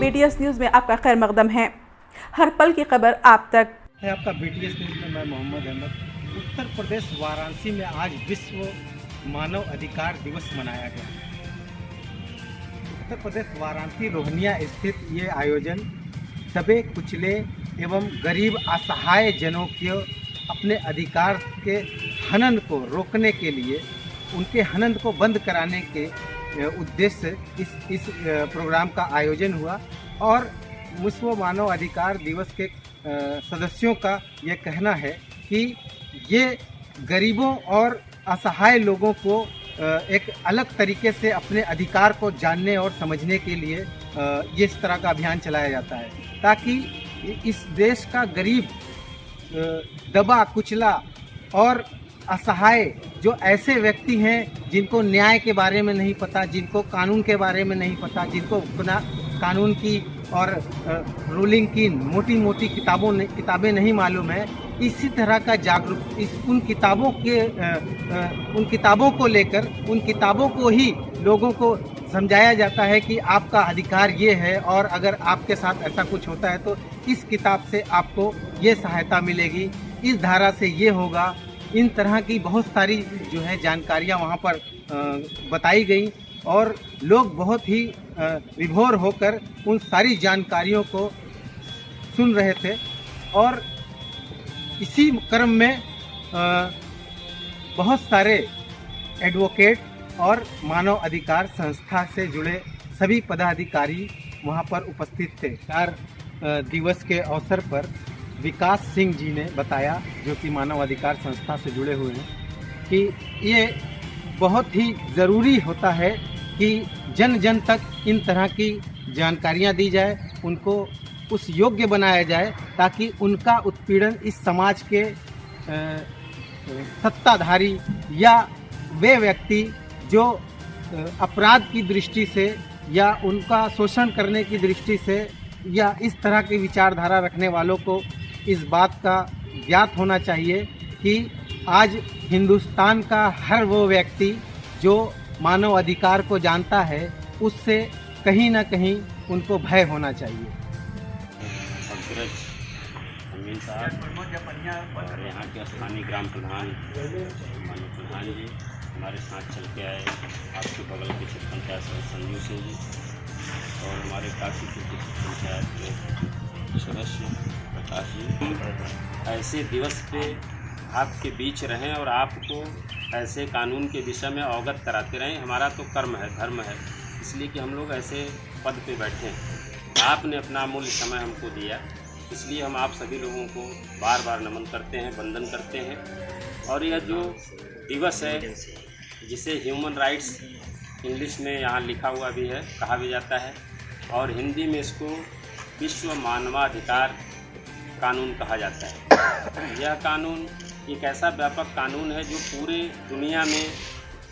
BTS news में आपका खैर मकदम है। हर पल की खबर आप तक है। आपका BTS न्यूज़ में मैं मोहम्मद अहमद। उत्तर प्रदेश वाराणसी में आज विश्व मानव अधिकार दिवस मनाया गया। उत्तर प्रदेश वाराणसी रोहनिया स्थित ये आयोजन दबे कुचले एवं गरीब असहाय जनों के अपने अधिकार के हनन को रोकने के लिए, उनके हनन को बंद कराने के उद्देश्य इस प्रोग्राम का आयोजन हुआ। और विश्व मानव अधिकार दिवस के सदस्यों का ये कहना है कि ये गरीबों और असहाय लोगों को एक अलग तरीके से अपने अधिकार को जानने और समझने के लिए ये इस तरह का अभियान चलाया जाता है, ताकि इस देश का गरीब, दबा कुचला और असहाय जो ऐसे व्यक्ति हैं जिनको न्याय के बारे में नहीं पता, जिनको कानून के बारे में नहीं पता, जिनको कानून की और रूलिंग की मोटी मोटी किताबें नहीं मालूम है, इसी तरह का जागरूक उन किताबों को लेकर, उन किताबों को ही लोगों को समझाया जाता है कि आपका अधिकार ये है और अगर आपके साथ ऐसा कुछ होता है तो इस किताब से आपको ये सहायता मिलेगी, इस धारा से ये होगा। इन तरह की बहुत सारी जो है जानकारियाँ वहाँ पर बताई गई और लोग बहुत ही विभोर होकर उन सारी जानकारियों को सुन रहे थे। और इसी क्रम में बहुत सारे एडवोकेट और मानव अधिकार संस्था से जुड़े सभी पदाधिकारी वहाँ पर उपस्थित थे। अधिकार दिवस के अवसर पर विकास सिंह जी ने बताया, जो कि मानव अधिकार संस्था से जुड़े हुए हैं, कि ये बहुत ही ज़रूरी होता है कि जन जन तक इन तरह की जानकारियाँ दी जाए, उनको उस योग्य बनाया जाए ताकि उनका उत्पीड़न इस समाज के सत्ताधारी या वे व्यक्ति जो अपराध की दृष्टि से या उनका शोषण करने की दृष्टि से या इस तरह की विचारधारा रखने वालों को इस बात का ज्ञात होना चाहिए कि आज हिंदुस्तान का हर वो व्यक्ति जो मानव अधिकार को जानता है, उससे कहीं ना कहीं उनको भय होना चाहिए। अमीन साहब और यहाँ के स्थानीय ग्राम प्रधान माननीय प्रधान जी हमारे साथ चल के आए, आपके बगल के क्षेत्र पंचायत संजू सिंह जी और हमारे काशीपुर के पंचायत के सदस्य प्रकाश जी। ऐसे दिवस पे आपके बीच रहें और आपको ऐसे कानून के विषय में अवगत कराते रहें। हमारा तो कर्म है, धर्म है, इसलिए कि हम लोग ऐसे पद पे बैठे हैं। आपने अपना अमूल्य समय हमको दिया, इसलिए हम आप सभी लोगों को बार बार नमन करते हैं, वंदन करते हैं। और यह जो दिवस है, जिसे ह्यूमन राइट्स इंग्लिश में यहाँ लिखा हुआ भी है, कहा भी जाता है, और हिंदी में इसको विश्व मानवाधिकार कानून कहा जाता है। यह कानून एक ऐसा व्यापक कानून है जो पूरे दुनिया में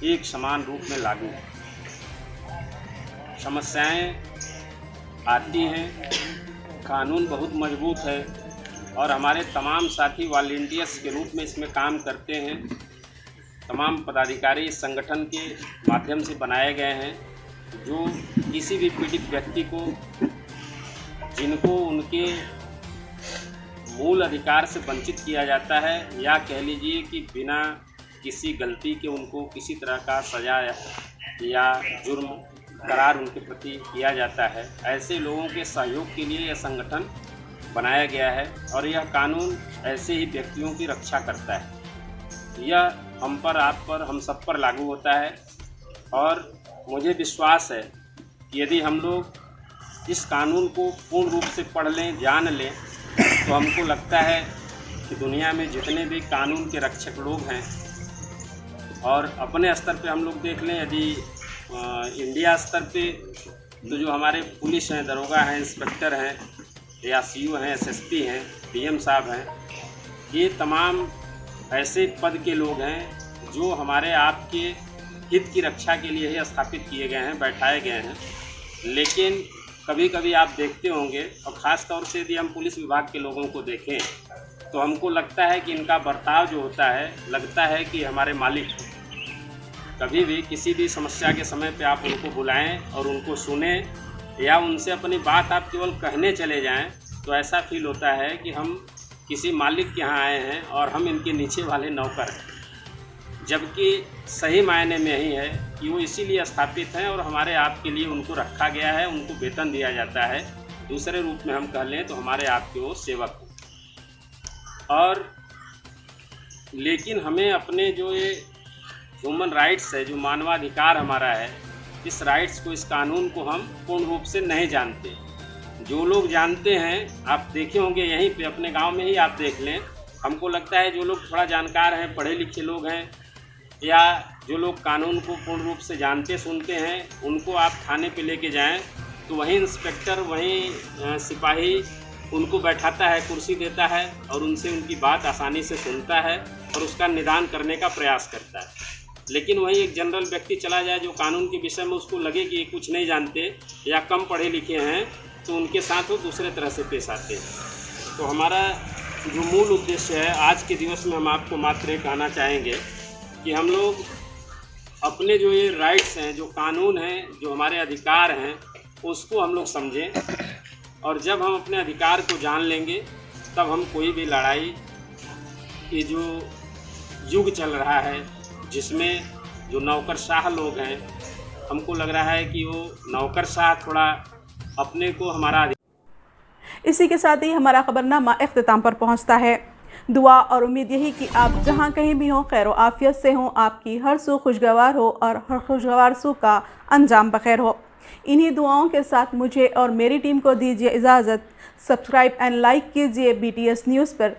एक समान रूप में लागू है। समस्याएं आती हैं, कानून बहुत मजबूत है और हमारे तमाम साथी वॉलंटियर्स के रूप में इसमें काम करते हैं। तमाम पदाधिकारी इस संगठन के माध्यम से बनाए गए हैं, जो किसी भी पीड़ित व्यक्ति को, जिनको उनके मूल अधिकार से वंचित किया जाता है या कह लीजिए कि बिना किसी गलती के उनको किसी तरह का सज़ा या जुर्म करार उनके प्रति किया जाता है, ऐसे लोगों के सहयोग के लिए यह संगठन बनाया गया है। और यह कानून ऐसे ही व्यक्तियों की रक्षा करता है। यह हम पर, आप पर, हम सब पर लागू होता है। और मुझे विश्वास है कि यदि हम लोग इस कानून को पूर्ण रूप से पढ़ लें, जान लें, तो हमको लगता है कि दुनिया में जितने भी कानून के रक्षक लोग हैं, और अपने स्तर पे हम लोग देख लें, यदि इंडिया स्तर पे तो जो हमारे पुलिस हैं, दरोगा हैं, इंस्पेक्टर हैं या सीओ हैं, एसएसपी हैं, पीएम साहब हैं, ये तमाम ऐसे पद के लोग हैं जो हमारे आपके हित की रक्षा के लिए ही स्थापित किए गए हैं, बैठाए गए हैं। लेकिन कभी कभी आप देखते होंगे, और ख़ास तौर से यदि हम पुलिस विभाग के लोगों को देखें, तो हमको लगता है कि इनका बर्ताव जो होता है, लगता है कि हमारे मालिक। कभी भी किसी भी समस्या के समय पे आप उनको बुलाएं और उनको सुने, या उनसे अपनी बात आप केवल कहने चले जाएं तो ऐसा फील होता है कि हम किसी मालिक के यहाँ आए हैं और हम इनके नीचे वाले नौकर हैं, जबकि सही मायने में यही है कि वो इसीलिए स्थापित हैं और हमारे आप के लिए उनको रखा गया है, उनको वेतन दिया जाता है। दूसरे रूप में हम कह लें तो हमारे आप के वो सेवक हैं। और लेकिन हमें अपने जो ये ह्यूमन राइट्स है, जो मानवाधिकार हमारा है, इस राइट्स को, इस कानून को हम पूर्ण रूप से नहीं जानते। जो लोग जानते हैं, आप देखे होंगे यहीं पे अपने गांव में ही आप देख लें, हमको लगता है जो लोग थोड़ा जानकार हैं, पढ़े लिखे लोग हैं, या जो लोग कानून को पूर्ण रूप से जानते सुनते हैं, उनको आप थाने पे लेके जाएं तो वहीं इंस्पेक्टर, वहीं सिपाही उनको बैठाता है, कुर्सी देता है और उनसे उनकी बात आसानी से सुनता है और उसका निदान करने का प्रयास करता है। लेकिन वहीं एक जनरल व्यक्ति चला जाए जो कानून के विषय में उसको लगे कि ये कुछ नहीं जानते या कम पढ़े लिखे हैं, तो उनके साथ वो दूसरे तरह से पेश आते हैं। तो हमारा जो मूल उद्देश्य है आज के दिवस में, हम आपको मात्र ये कहना चाहेंगे कि हम लोग अपने जो ये राइट्स हैं, जो कानून हैं, जो हमारे अधिकार हैं, उसको हम लोग समझें। और जब हम अपने अधिकार को जान लेंगे तब हम कोई भी लड़ाई, ये जो युग चल रहा है जिसमें जो नौकरशाह लोग हैं, हमको लग रहा है कि वो नौकरशाह थोड़ा अपने को हमारा। इसी के साथ ही हमारा खबरनामा इख्तिताम पर पहुंचता है। दुआ और उम्मीद यही कि आप जहां कहीं भी हों, खैर आफियत से हों, आपकी हर सू खुशगवार हो और हर खुशगवार सू का अंजाम बखैर हो। इन्हीं दुआओं के साथ मुझे और मेरी टीम को दीजिए इजाज़त। सब्सक्राइब एंड लाइक कीजिए BTS न्यूज़ पर।